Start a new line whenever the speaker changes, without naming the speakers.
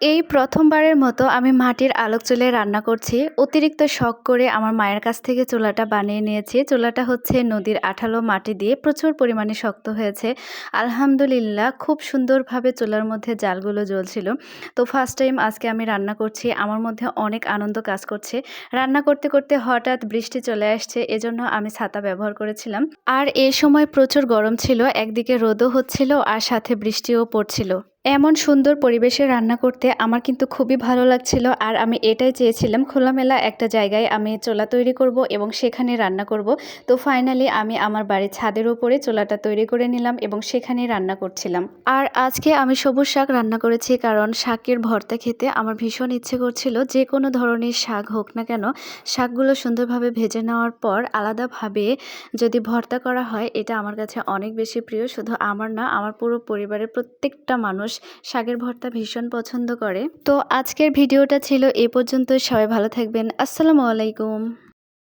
এই প্রথমবারের মতো আমি মাটির আলোক চুলায় রান্না করছি। অতিরিক্ত শখ করে আমার মায়ের কাছ থেকে চুলাটা বানিয়ে নিয়েছি। চুলাটা হচ্ছে নদীর আঠালো মাটি দিয়ে প্রচুর পরিমাণে শক্ত হয়েছে। আলহামদুলিল্লাহ খুব সুন্দরভাবে চুলার মধ্যে জালগুলো জ্বলছিল। তো ফার্স্ট টাইম আজকে আমি রান্না করছি। আমার মধ্যে অনেক আনন্দ কাজ করছে। রান্না করতে করতে হঠাৎ বৃষ্টি চলে আসছে, এজন্য আমি ছাতা ব্যবহার করেছিলাম। আর এই সময় প্রচুর গরম ছিল, একদিকে রোদও হচ্ছিল আর সাথে বৃষ্টিও পড়ছিল। এমন সুন্দর পরিবেশে রান্না করতে আমার কিন্তু খুবই ভালো লাগছিল। আর আমি এটাই চেয়েছিলাম, খোলামেলা একটা জায়গায় আমি চুলা তৈরি করব এবং সেখানে রান্না করব। তো ফাইনালি আমি আমার বাড়ির ছাদের উপরে চুলাটা তৈরি করে নিলাম এবং সেখানেই রান্না করছিলাম। আর আজকে আমি সবুজ শাক রান্না করেছি, কারণ শাকের ভর্তা খেতে আমার ভীষণ ইচ্ছে করছিল। যে কোনো ধরনের শাক হোক না কেন, শাকগুলো সুন্দরভাবে ভেজে নেওয়ার পর আলাদাভাবে যদি ভর্তা করা হয়, এটা আমার কাছে অনেক বেশি প্রিয়। শুধু আমার না, আমার পুরো পরিবারের প্রত্যেকটা মানুষ শাকের ভর্তা ভীষণ পছন্দ করে। তো আজকের ভিডিওটা ছিল এ পর্যন্ত। সবাই ভালো থাকবেন। আসসালামু আলাইকুম।